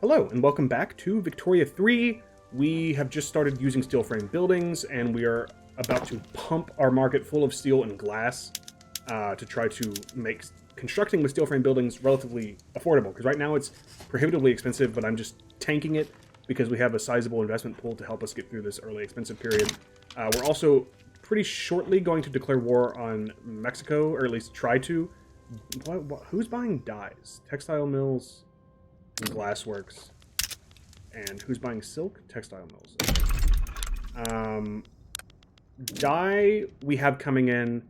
Hello, and welcome back to Victoria 3. We have just started using steel frame buildings, and we are about to pump our market full of steel and glass to try to make constructing with steel frame buildings relatively affordable. Because right now it's prohibitively expensive, but I'm just tanking it because we have a sizable investment pool to help us get through this early expensive period. We're also pretty shortly going to declare war on Mexico, or at least try to. Who's buying dyes? Textile mills and glassworks. And who's buying silk? Textile mills. Dye we have coming in.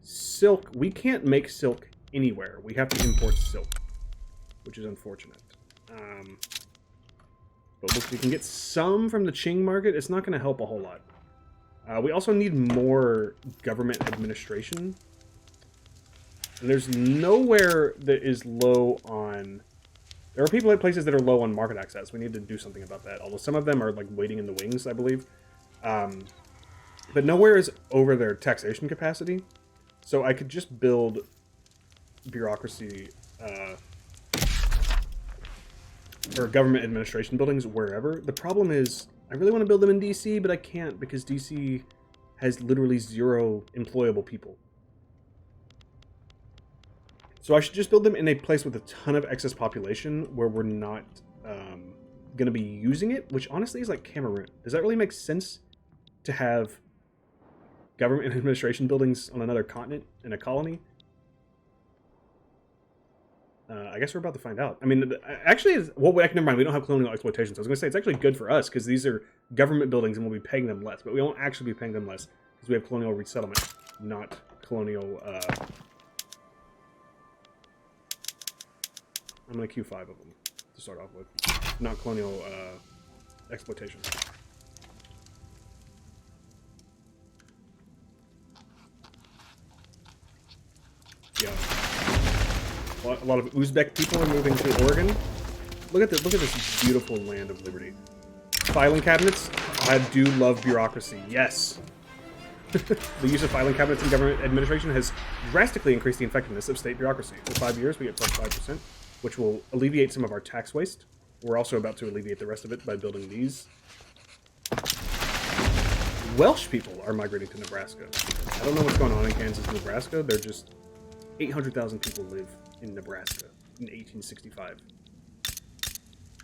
Silk, we can't make silk anywhere. We have to import silk, which is unfortunate. But look, we can get some from the Qing market. It's not going to help a whole lot. We also need more government administration. And there's nowhere that is low on... There are people at places that are low on market access. We need to do something about that. Although some of them are like waiting in the wings, I believe. But nowhere is over their taxation capacity. So I could just build bureaucracy or government administration buildings wherever. The problem is I really want to build them in DC, but I can't because DC has literally 0 employable people. So I should just build them in a place with a ton of excess population where we're not going to be using it, which honestly is like Cameroon. Does that really make sense to have government and administration buildings on another continent in a colony? I guess we're about to find out. I mean, actually, well, never mind. We don't have colonial exploitation. So I was going to say it's actually good for us because these are government buildings and we'll be paying them less. But we won't actually be paying them less because we have colonial resettlement, not colonial... I'm going to queue 5 of them to start off with. Not colonial exploitation. Yeah. A lot of Uzbek people are moving to Oregon. Look at this beautiful land of liberty. Filing cabinets. I do love bureaucracy. Yes. The use of filing cabinets in government administration has drastically increased the effectiveness of state bureaucracy. For 5 years, we get plus 5%. Which will alleviate some of our tax waste. We're also about to alleviate the rest of it by building these. Welsh people are migrating to Nebraska. I don't know what's going on in Kansas and Nebraska. They're just... 800,000 people live in Nebraska in 1865.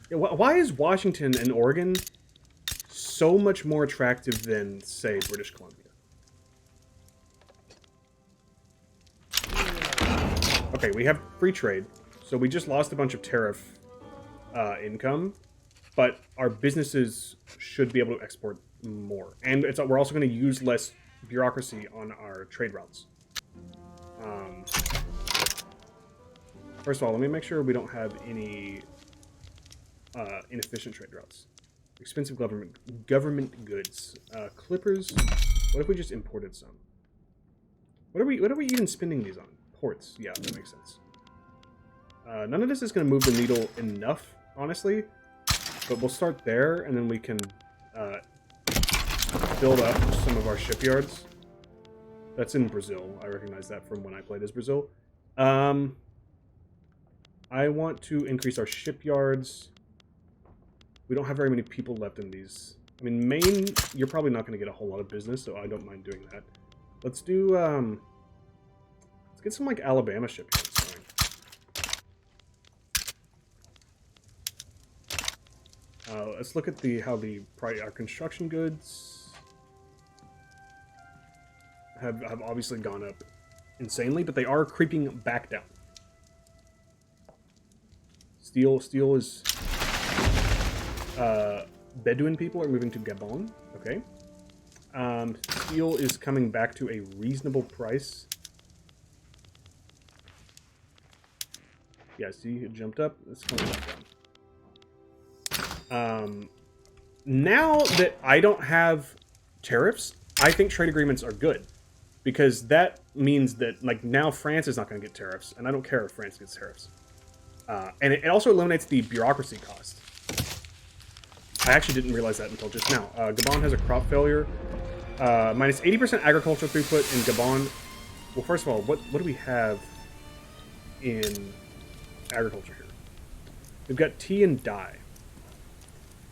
Yeah, why is Washington and Oregon so much more attractive than, say, British Columbia? Okay, we have free trade. So we just lost a bunch of tariff income, but our businesses should be able to export more. And we're also going to use less bureaucracy on our trade routes. First of all, let me make sure we don't have any inefficient trade routes. Expensive government goods. Clippers. What if we just imported some? What are we even spending these on? Ports. Yeah, that makes sense. None of this is going to move the needle enough, honestly, but we'll start there, and then we can build up some of our shipyards. That's in Brazil. I recognize that from when I played as Brazil. I want to increase our shipyards. We don't have very many people left in these. I mean, Maine, you're probably not going to get a whole lot of business, so I don't mind doing that. Let's do, let's get some, like, Alabama shipyards. Let's look at how our construction goods have obviously gone up insanely, but they are creeping back down. Steel is Bedouin people are moving to Gabon. Okay. Steel is coming back to a reasonable price. Yeah, see, it jumped up. It's coming back down. Now that I don't have tariffs, I think trade agreements are good. Because that means that, like, now France is not going to get tariffs, and I don't care if France gets tariffs. And it also eliminates the bureaucracy cost. I actually didn't realize that until just now. Gabon has a crop failure. Minus 80% agricultural throughput in Gabon. Well, first of all, what do we have in agriculture here? We've got tea and dye.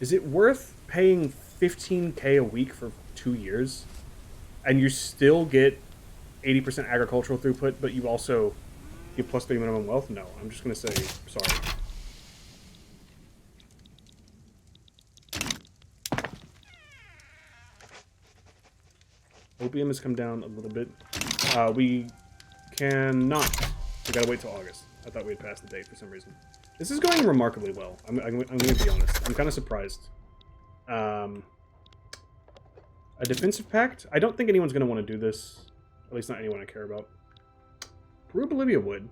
Is it worth paying 15k a week for 2 years? And you still get 80% agricultural throughput, but you also get plus 3 minimum wealth? No, I'm just going to say sorry. Opium has come down a little bit. We cannot. We gotta wait till August. I thought we had passed the date for some reason. This is going remarkably well. I'm going to be honest. I'm kind of surprised. A defensive pact? I don't think anyone's going to want to do this. At least not anyone I care about. Peru Bolivia would.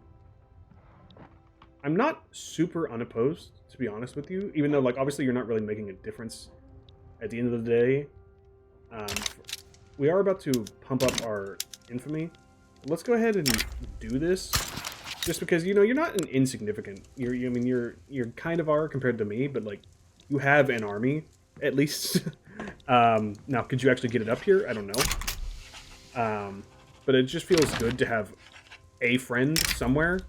I'm not super unopposed, to be honest with you. Even though, like, obviously you're not really making a difference at the end of the day. We are about to pump up our infamy. Let's go ahead and do this. Just because, you know, you're not an insignificant. I mean, you're kind of are compared to me, but, like, you have an army, at least. Now, could you actually get it up here? I don't know. But it just feels good to have a friend somewhere.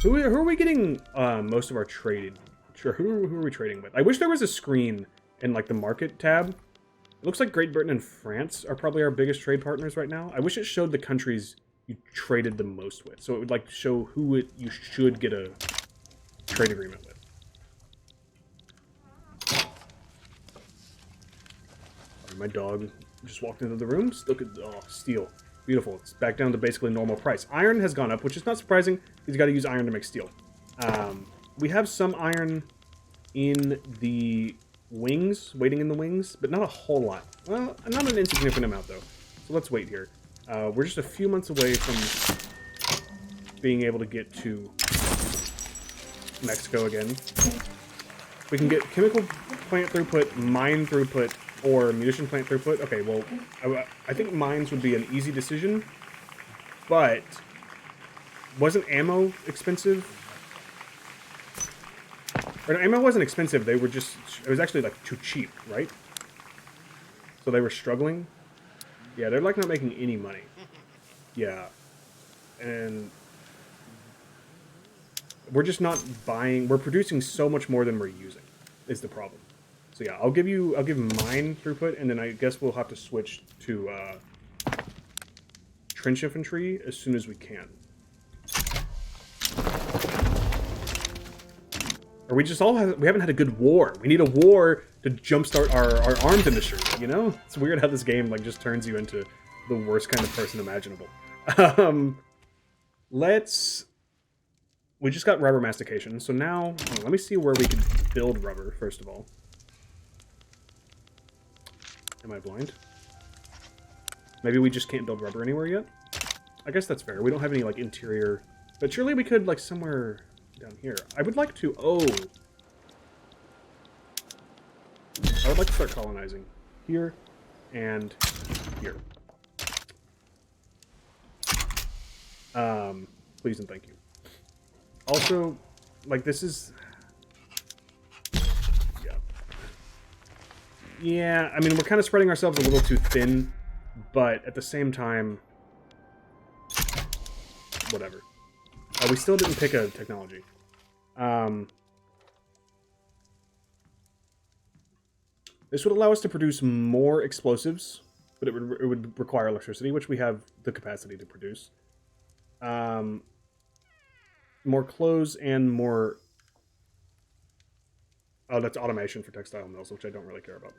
Who are we getting most of our trade? Sure, who are we trading with? I wish there was a screen in, like, the market tab. It looks like Great Britain and France are probably our biggest trade partners right now. I wish it showed the countries you traded the most with. So it would, like, show who you should get a trade agreement with. My dog just walked into the room. Look at, oh, steel. Beautiful. It's back down to basically normal price. Iron has gone up, which is not surprising. He's got to use iron to make steel. We have some iron in the wings, waiting in the wings, but not a whole lot. Well, not an insignificant amount, though. So let's wait here. We're just a few months away from being able to get to Mexico again. We can get chemical plant throughput, mine throughput, or munition plant throughput. Okay, well, I think mines would be an easy decision, but wasn't ammo expensive? Or no, ammo wasn't expensive, they were just, it was actually, like, too cheap, right? So they were struggling? Yeah, they're, like, not making any money. Yeah. And we're just not buying, we're producing so much more than we're using, is the problem. So yeah, I'll give mine throughput, and then I guess we'll have to switch to trench infantry as soon as we can. Or we haven't had a good war. We need a war to jumpstart our arms industry, you know? It's weird how this game, like, just turns you into the worst kind of person imaginable. We just got rubber mastication, so now, let me see where we can build rubber, first of all. Am I blind? Maybe we just can't build rubber anywhere yet? I guess that's fair. We don't have any, like, interior... But surely we could, like, somewhere down here. I would like to... Oh! I would like to start colonizing. Here and here. Please and thank you. Also, like, this is... Yeah, I mean, we're kind of spreading ourselves a little too thin, but at the same time, whatever. We still didn't pick a technology. This would allow us to produce more explosives, but it would require electricity, which we have the capacity to produce. More clothes and more... Oh, that's automation for textile mills, which I don't really care about.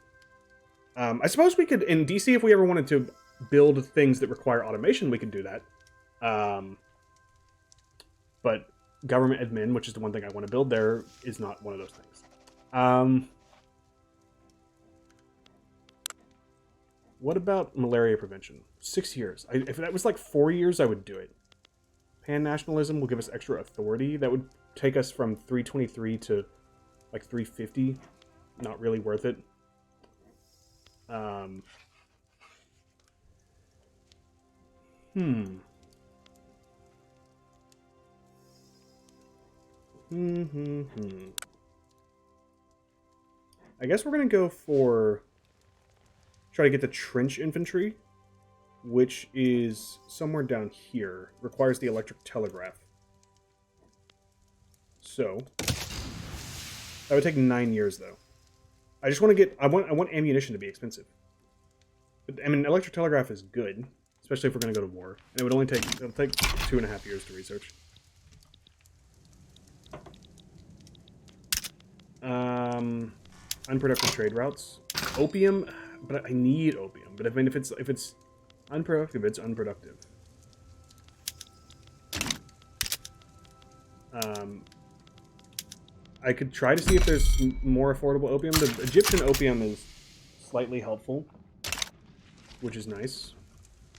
I suppose we could, in DC, if we ever wanted to build things that require automation, we could do that. But government admin, which is the one thing I want to build there, is not one of those things. What about malaria prevention? 6 years. If that was like 4 years, I would do it. Pan-nationalism will give us extra authority. That would take us from 323 to like 350. Not really worth it. I guess we're gonna go for... Try to get the trench infantry, which is somewhere down here. Requires the electric telegraph. So... That would take 9 years, though. I just want to get... I want ammunition to be expensive. But, I mean, electric telegraph is good, especially if we're going to go to war. And it would only take... It'll take 2.5 years to research. Unproductive trade routes. Opium, but I need opium. But if it's unproductive, it's unproductive. I could try to see if there's more affordable opium. The Egyptian opium is slightly helpful, which is nice.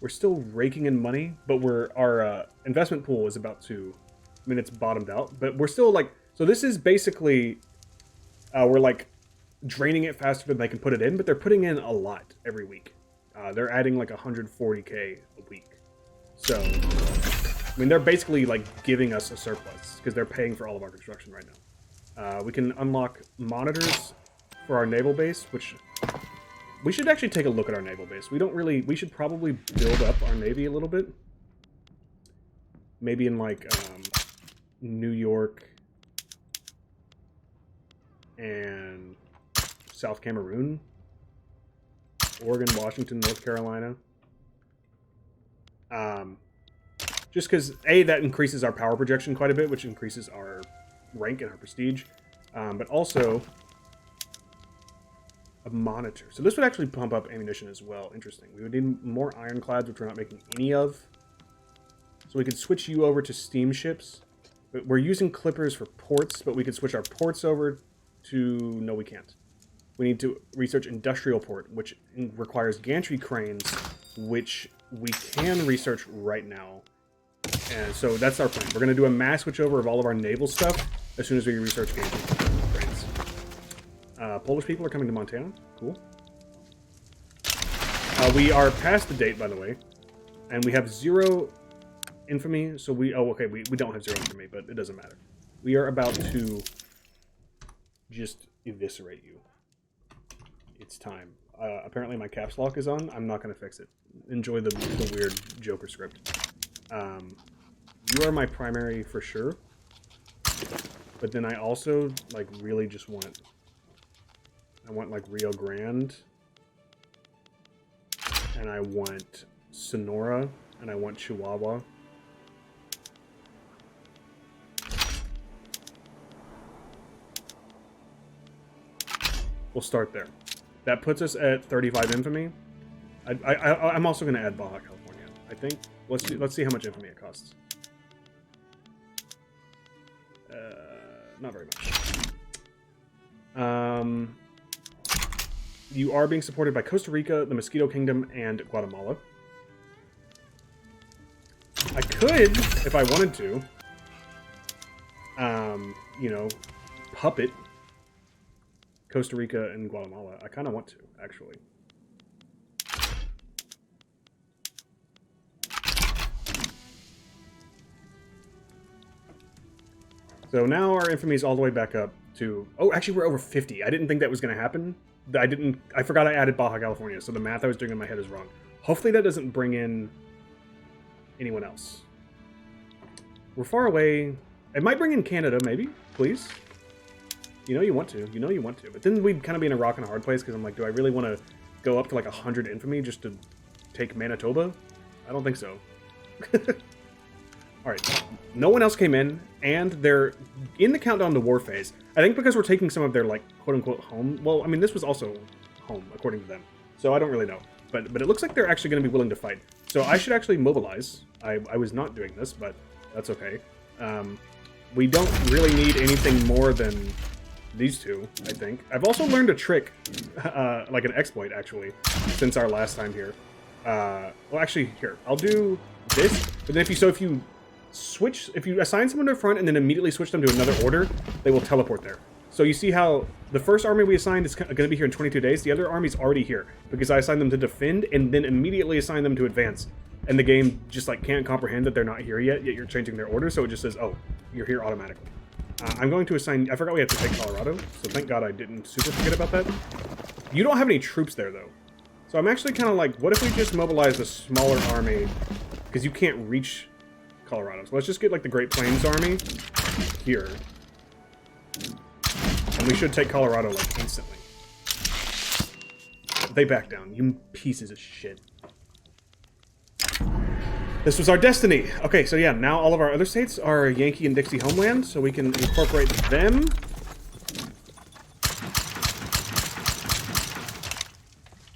We're still raking in money, but our investment pool is about to... I mean, it's bottomed out, but we're still like... So this is basically... we're like draining it faster than they can put it in, but they're putting in a lot every week. They're adding like 140k a week. So, I mean, they're basically like giving us a surplus because they're paying for all of our construction right now. We can unlock monitors for our naval base, which we should actually take a look at our naval base. We should probably build up our navy a little bit. Maybe in like New York and South Cameroon, Oregon, Washington, North Carolina. Just because, A, that increases our power projection quite a bit, which increases our rank and our prestige. But also, a monitor. So this would actually pump up ammunition as well. Interesting. We would need more ironclads, which we're not making any of. So we could switch you over to steamships. But we're using clippers for ports, but we could switch our ports over to... No, we can't. We need to research industrial port, which requires gantry cranes, which we can research right now. And so that's our plan. We're going to do a mass switchover of all of our naval stuff as soon as we research gantry cranes. Polish people are coming to Montana. Cool. We are past the date, by the way. And we have 0 infamy. So we... Oh, okay. We don't have 0 infamy, but it doesn't matter. We are about to just eviscerate you. It's time. Apparently my caps lock is on. I'm not going to fix it. Enjoy the weird Joker script. You are my primary for sure. But then I also, like, really just want... I want, like, Rio Grande. And I want Sonora. And I want Chihuahua. We'll start there. That puts us at 35 infamy. I'm also going to add Baja California, I think. Let's see how much infamy it costs. Not very much. You are being supported by Costa Rica, the Mosquito Kingdom, and Guatemala. I could, if I wanted to, you know, puppet Costa Rica and Guatemala. I kind of want to, actually. So now our infamy is all the way back up to... Oh, actually, we're over 50. I didn't think that was going to happen. I forgot I added Baja California, so the math I was doing in my head is wrong. Hopefully that doesn't bring in anyone else. We're far away. It might bring in Canada, maybe. Please. You know you want to. You know you want to. But then we'd kind of be in a rock and a hard place, because I'm like, do I really want to go up to like 100 infamy just to take Manitoba? I don't think so. Alright, no one else came in, and they're in the countdown to war phase. I think because we're taking some of their, like, quote-unquote home... Well, I mean, this was also home, according to them. So I don't really know. But it looks like they're actually going to be willing to fight. So I should actually mobilize. I was not doing this, but that's okay. We don't really need anything more than these two, I think. I've also learned a trick, like an exploit, actually, since our last time here. Well, actually, here. I'll do this, but then if you switch, if you assign someone to the front and then immediately switch them to another order, they will teleport there. So you see how the first army we assigned is going to be here in 22 days. The other army's already here because I assigned them to defend and then immediately assigned them to advance. And the game just like can't comprehend that they're not here yet you're changing their order, so it just says, oh, you're here automatically. I'm going to assign... I forgot we have to take Colorado, so thank God I didn't super forget about that. You don't have any troops there, though. So I'm actually kind of like, what if we just mobilize a smaller army? Because you can't reach Colorado. So let's just get, like, the Great Plains Army here. And we should take Colorado, like, instantly. They back down. You pieces of shit. This was our destiny. Okay, so yeah, now all of our other states are Yankee and Dixie homeland, so we can incorporate them.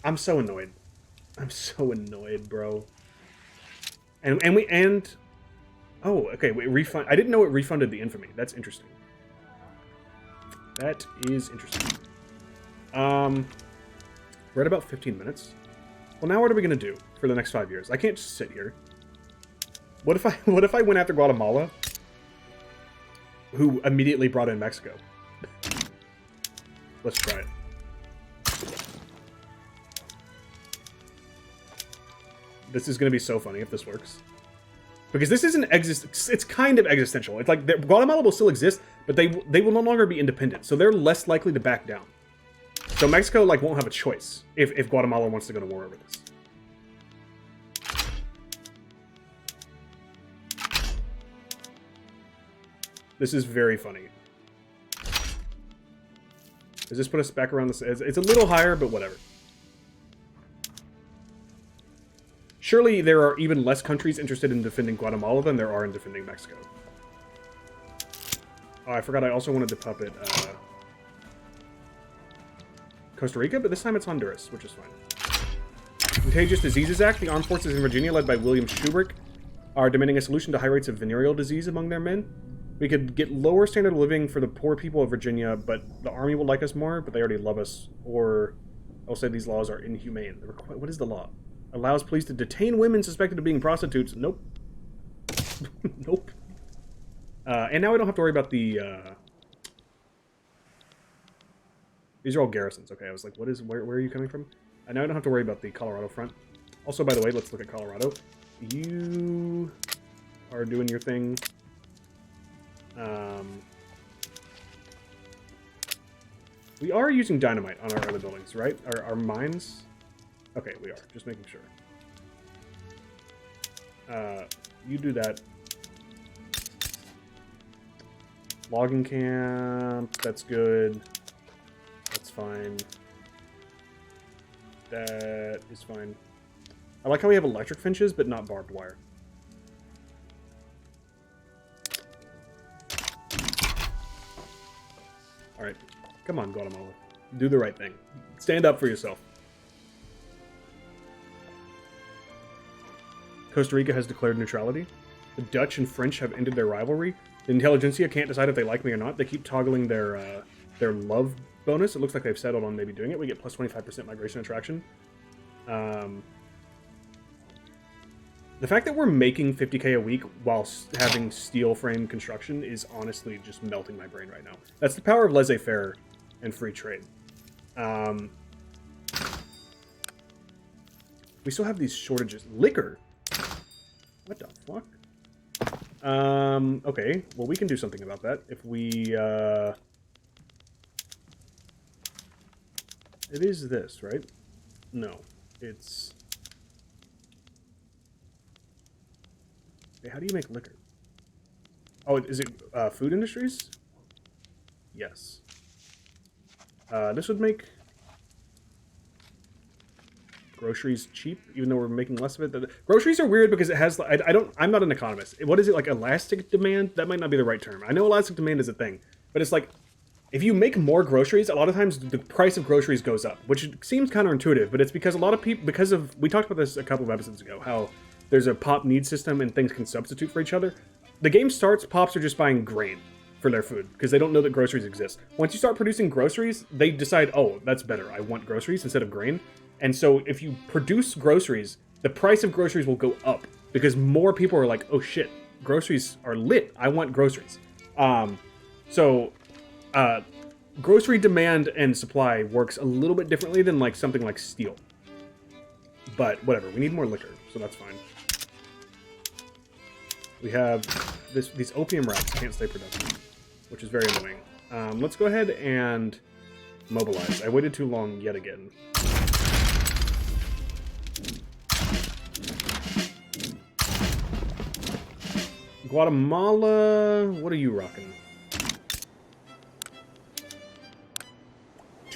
I'm so annoyed. I'm so annoyed, bro. And oh, okay, we refund. I didn't know it refunded the infamy. That's interesting. That is interesting. We're at about 15 minutes. Well, now what are we gonna do for the next 5 years? I can't just sit here. What if I went after Guatemala, who immediately brought in Mexico? Let's try it. This is going to be so funny if this works. Because this isn't it's kind of existential. It's like Guatemala will still exist, but they will no longer be independent, so they're less likely to back down. So Mexico like won't have a choice if Guatemala wants to go to war over this. This is very funny. Does this put us back around this? It's a little higher, but whatever. Surely there are even less countries interested in defending Guatemala than there are in defending Mexico. Oh, I forgot I also wanted to puppet Costa Rica, but this time it's Honduras, which is fine. Contagious Diseases Act. The armed forces in Virginia, led by William Schuberg, are demanding a solution to high rates of venereal disease among their men. We could get lower standard of living for the poor people of Virginia, but the army will like us more, but they already love us. Or I'll say these laws are inhumane. What is the law? Allows police to detain women suspected of being prostitutes. Nope. Nope. And now we don't have to worry about the... These are all garrisons. Okay, I was like, where are you coming from? Now I don't have to worry about the Colorado front. Also, by the way, let's look at Colorado. You are doing your thing. We are using dynamite on our other buildings, right? Our mines? Okay, we are. Just making sure. You do that. Logging camp. That's good. That's fine. That is fine. I like how we have electric finches, but not barbed wire. Alright. Come on, Guatemala. Do the right thing. Stand up for yourself. Costa Rica has declared neutrality. The Dutch and French have ended their rivalry. The intelligentsia can't decide if they like me or not. They keep toggling their love bonus. It looks like they've settled on maybe doing it. We get plus 25% migration attraction. The fact that we're making 50k a week while having steel frame construction is honestly just melting my brain right now. That's the power of laissez-faire and free trade. We still have these shortages. Liquor? What the fuck? Okay. Well, we can do something about that. If we, It is this, right? No. It's... Hey, how do you make liquor? Oh, is it, food industries? Yes. This would make... groceries cheap, even though we're making less of it. Groceries are weird because it has... I'm not an economist. What is it, like elastic demand? That might not be the right term. I know elastic demand is a thing, but it's like, if you make more groceries, a lot of times the price of groceries goes up, which seems counterintuitive, but it's because a lot of people... we talked about this a couple of episodes ago, how there's a pop need system and things can substitute for each other. The game starts, pops are just buying grain for their food because they don't know that groceries exist. Once you start producing groceries, they decide, oh, that's better. I want groceries instead of grain. And so if you produce groceries, the price of groceries will go up because more people are like, oh shit, groceries are lit. I want groceries. Grocery demand and supply works a little bit differently than like something like steel. But whatever, we need more liquor, so that's fine. We have these opium rats can't stay productive, which is very annoying. Let's go ahead and mobilize. I waited too long yet again. Guatemala, what are you rocking?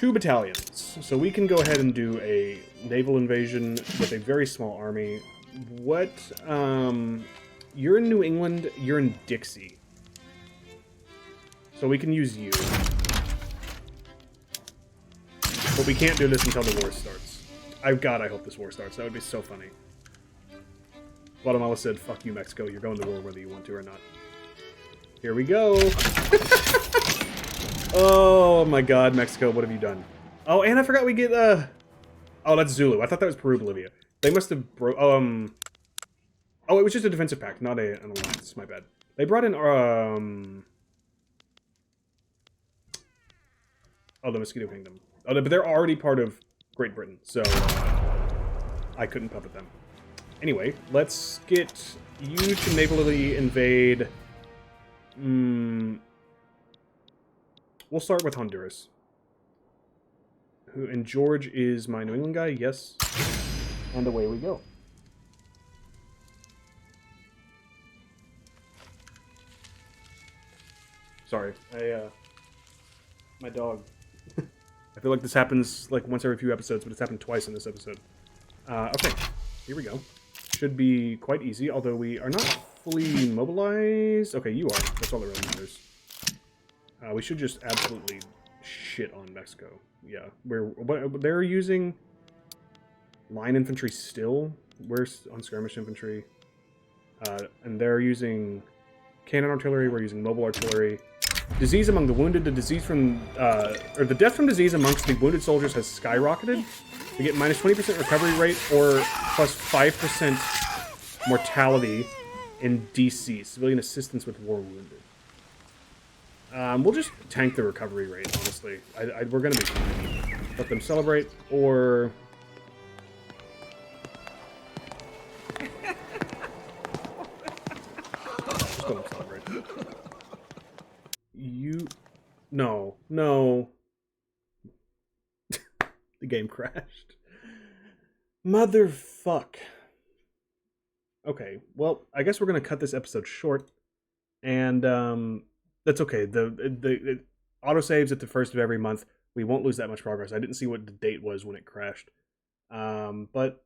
2 battalions. So we can go ahead and do a naval invasion with a very small army. What, you're in New England, you're in Dixie. So we can use you. But we can't do this until the war starts. God, I hope this war starts. That would be so funny. Guatemala said, fuck you, Mexico. You're going to war whether you want to or not. Here we go. Oh my god, Mexico, what have you done? Oh, and I forgot we get, oh, that's Zulu. I thought that was Peru, Bolivia. They must have oh, it was just a defensive pact, not an alliance. My bad. They brought in, oh, the Mosquito Kingdom. Oh, but they're already part of Great Britain, so I couldn't puppet them. Anyway, let's get you to navally invade. We'll start with Honduras. And George is my New England guy, yes. And away we go. Sorry, my dog. I feel like this happens like once every few episodes, but it's happened twice in this episode. Okay, here we go. Should be quite easy, although we are not fully mobilized. Okay, you are. That's all that really matters. We should just absolutely shit on Mexico. Yeah, they're using line infantry still. We're on skirmish infantry. And they're using cannon artillery. We're using mobile artillery. Disease among the wounded. The disease from, or the death from disease amongst the wounded soldiers has skyrocketed. We get minus 20% recovery rate or plus 5% mortality in DC, civilian assistance with war wounded. We'll just tank the recovery rate, honestly. We're gonna be fine. Let them celebrate, or... Just let them celebrate. No. The game crashed. Motherfuck. Okay, well, I guess we're gonna cut this episode short, and that's okay. The autosaves at the first of every month. We won't lose that much progress. I didn't see what the date was when it crashed, but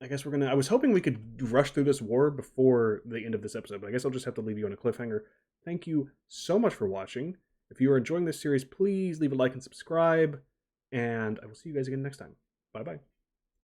I guess we're gonna. I was hoping we could rush through this war before the end of this episode, but I guess I'll just have to leave you on a cliffhanger. Thank you so much for watching. If you are enjoying this series, please leave a like and subscribe, and I will see you guys again next time. Bye bye.